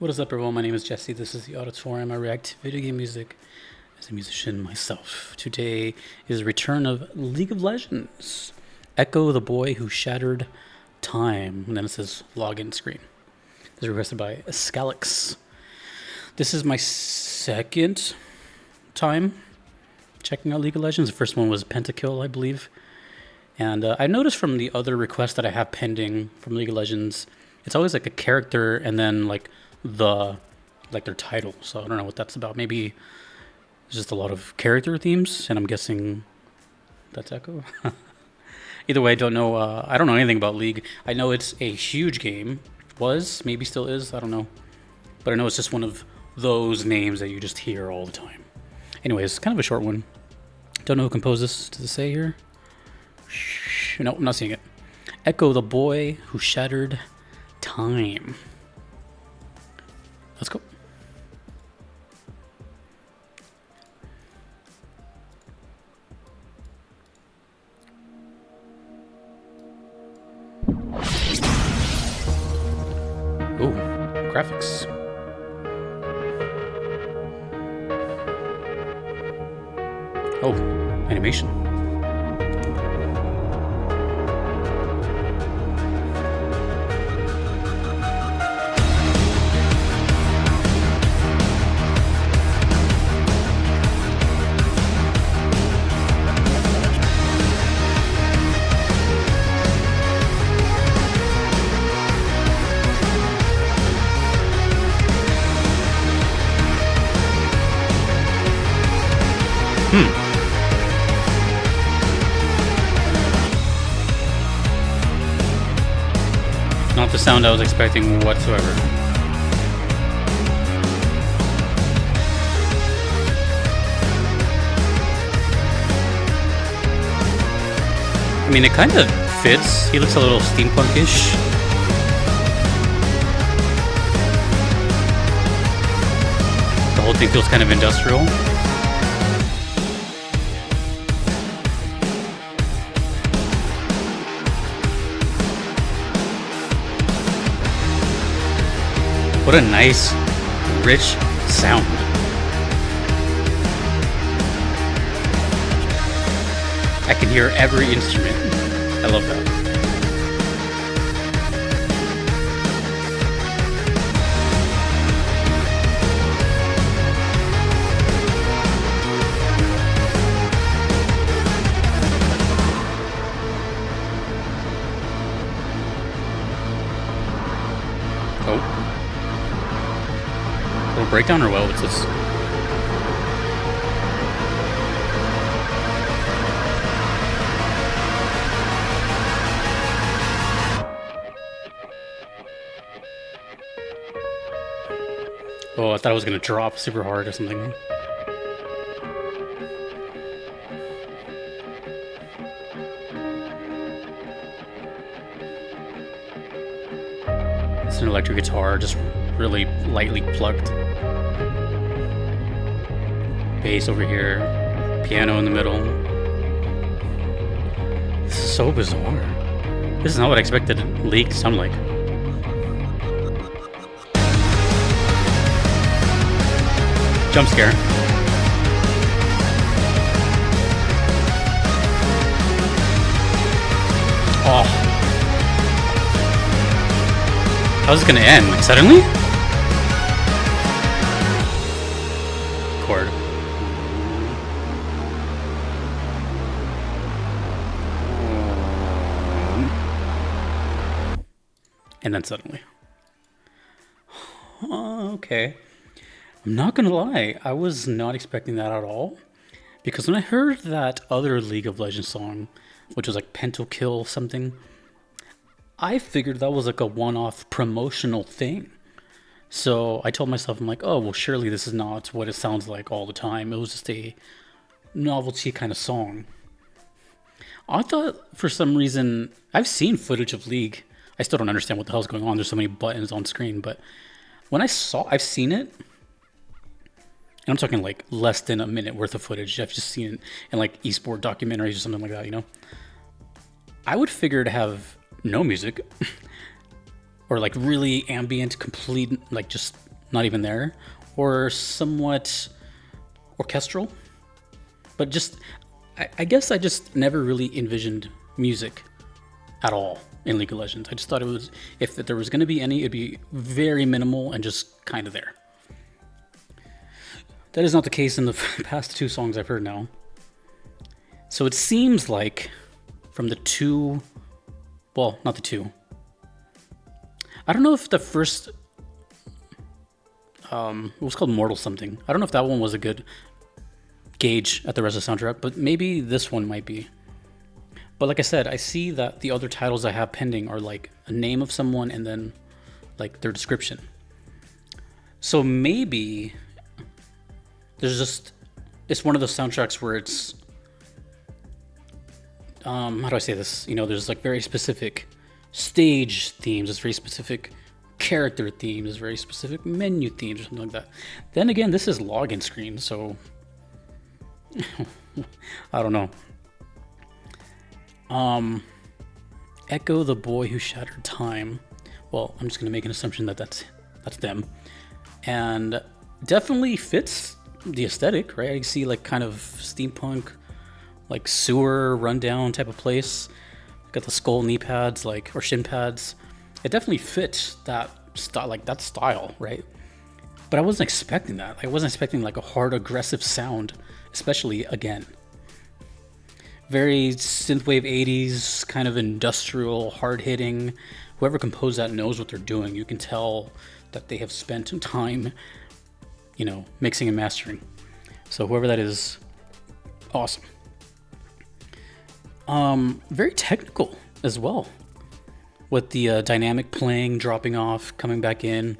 What is up, everyone? My name is Jesse. This is the Auditorium. I react to video game music as a musician myself. Today is the return of League of Legends. Ekko, the boy who shattered time. And then it says login screen. This is requested by Scalix. This is my second time checking out League of Legends. The first one was Pentakill, I believe. And I noticed from the other requests that I have pending from League of Legends, it's always like a character and then like their title. So I don't know what that's about. Maybe it's just a lot of character themes, and I'm guessing that's Ekko. Either way, I don't know. I don't know anything about League. I know it's a huge game. Was, maybe still is. I don't know. But I know it's just one of those names that you just hear all the time. Anyways, kind of a short one. Don't know who composed this. Does it say here? No, I'm not seeing it. Ekko, the boy who shattered time. Let's go. Ooh, graphics. Oh, animation. Not the sound I was expecting whatsoever. I mean, it kind of fits. He looks a little steampunkish. The whole thing feels kind of industrial. What a nice, rich sound. I can hear every instrument. I love that. Oh. Little breakdown or what? What's this? Oh, I thought it was gonna drop super hard or something. It's an electric guitar, just really lightly plucked. Bass over here, piano in the middle. This is so bizarre. This is not what I expected League to sound like. Jump scare. Oh. How's this gonna end? Like suddenly? Chord. And then suddenly. Okay. I'm not gonna lie, I was not expecting that at all. Because when I heard that other League of Legends song, which was like Pentakill something, I figured that was like a one-off promotional thing. So I told myself, I'm like, oh, well, surely this is not what it sounds like all the time. It was just a novelty kind of song. I thought for some reason, I've seen footage of League. I still don't understand what the hell's going on. There's so many buttons on screen, but when I've seen it, and I'm talking like less than a minute worth of footage. I've just seen it in like esport documentaries or something like that, you know? I would figure to have no music or like really ambient, complete, like just not even there, or somewhat orchestral. But just, I guess I just never really envisioned music at all in League of Legends. I just thought it was, if there was going to be any, it'd be very minimal and just kind of there. That is not the case in the past two songs I've heard now. So it seems like from the two, well, not the two. I don't know if the first, it was called Mortal something. I don't know if that one was a good gauge at the rest of the soundtrack, but maybe this one might be. But like I said, I see that the other titles I have pending are like a name of someone and then like their description. So maybe there's just, it's one of those soundtracks where it's, how do I say this? You know, there's like very specific stage themes, there's very specific character themes, there's very specific menu themes or something like that. Then again, this is login screen, so I don't know. Ekko, the boy who shattered time. Well, I'm just gonna make an assumption that that's them, and definitely fits the aesthetic, right? I see like kind of steampunk, like sewer rundown type of place. Got the skull knee pads, like, or shin pads. It definitely fits that style, like that style, right? But I wasn't expecting that. I wasn't expecting like a hard, aggressive sound, especially again. Very synthwave 80s, kind of industrial, hard-hitting. Whoever composed that knows what they're doing. You can tell that they have spent time, you know, mixing and mastering. So whoever that is, awesome. Very technical as well, with the dynamic playing, dropping off, coming back in,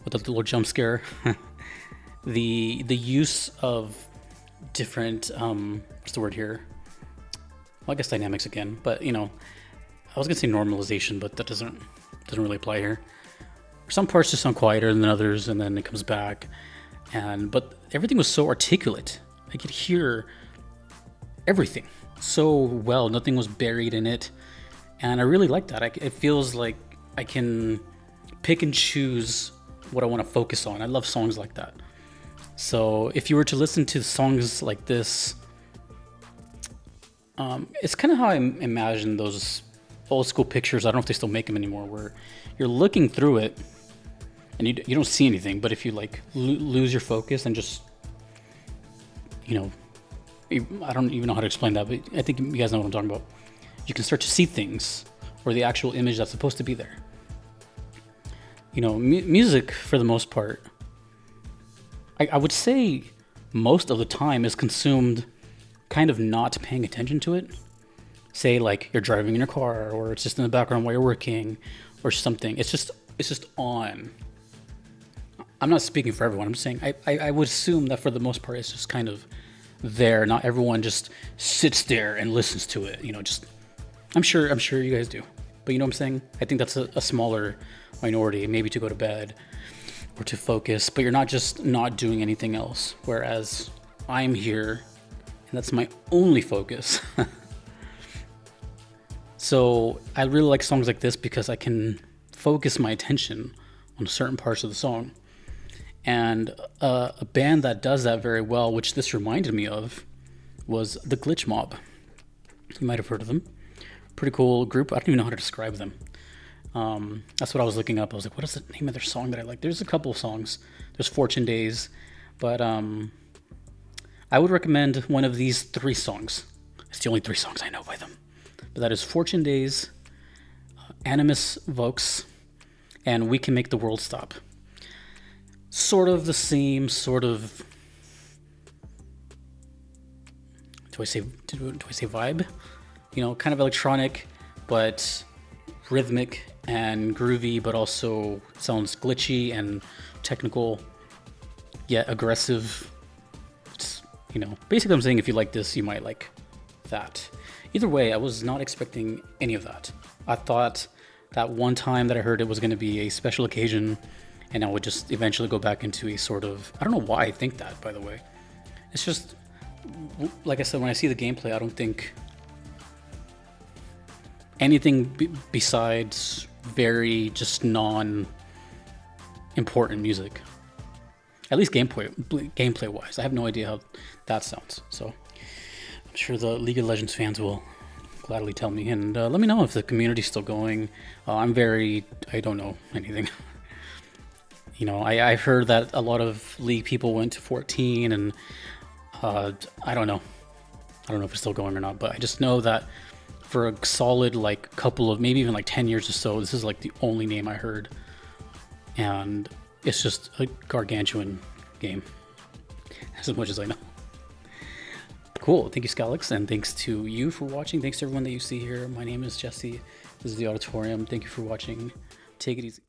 with a little jump scare. the use of different, what's the word here? Well, I guess dynamics again, but you know, I was gonna say normalization, but that doesn't really apply here. Some parts just sound quieter than others, and then it comes back. But everything was so articulate. I could hear everything so well. Nothing was buried in it, and I really like that. It feels like I can pick and choose what I want to focus on. I love songs like that. So if you were to listen to songs like this, it's kind of how I imagine those old school pictures. I don't know if they still make them anymore, where you're looking through it and you don't see anything, but if you like lose your focus and just, you know, I don't even know how to explain that, but I think you guys know what I'm talking about. You can start to see things, or the actual image that's supposed to be there. You know, music for the most part, I would say most of the time is consumed kind of not paying attention to it. Say like you're driving in your car, or it's just in the background while you're working or something. It's just on. I'm not speaking for everyone. I'm just saying I would assume that for the most part it's just kind of there. Not everyone just sits there and listens to it. You know, just I'm sure you guys do. But you know what I'm saying? I think that's a smaller minority, maybe to go to bed or to focus, but you're not just not doing anything else. Whereas I'm here and that's my only focus. So I really like songs like this because I can focus my attention on certain parts of the song. And a band that does that very well, which this reminded me of, was the Glitch Mob. You might have heard of them. Pretty cool group. I don't even know how to describe them. That's what I was looking up. I was like, what is the name of their song that I like? There's a couple of songs. There's Fortune Days. But I would recommend one of these three songs. It's the only three songs I know by them. But that is Fortune Days, Animus Vox, and We Can Make the World Stop. Sort of the same sort of, do I say vibe? You know, kind of electronic, but rhythmic and groovy, but also sounds glitchy and technical, yet aggressive. It's, you know, basically I'm saying if you like this, you might like that. Either way, I was not expecting any of that. I thought that one time that I heard it was going to be a special occasion, and I would just eventually go back into a sort of, I don't know why I think that, by the way. It's just, like I said, when I see the gameplay, I don't think anything besides very just non-important music. at least gameplay wise. I have no idea how that sounds. So I'm sure the League of Legends fans will gladly tell me, and let me know if the community's still going. I don't know anything. You know, I've heard that a lot of League people went to 14, and I don't know. I don't know if it's still going or not, but I just know that for a solid like couple of, maybe even like 10 years or so, this is like the only name I heard, and it's just a gargantuan game, as much as I know. Cool. Thank you, Scalix, and thanks to you for watching. Thanks to everyone that you see here. My name is Jesse. This is the Auditorium. Thank you for watching. Take it easy.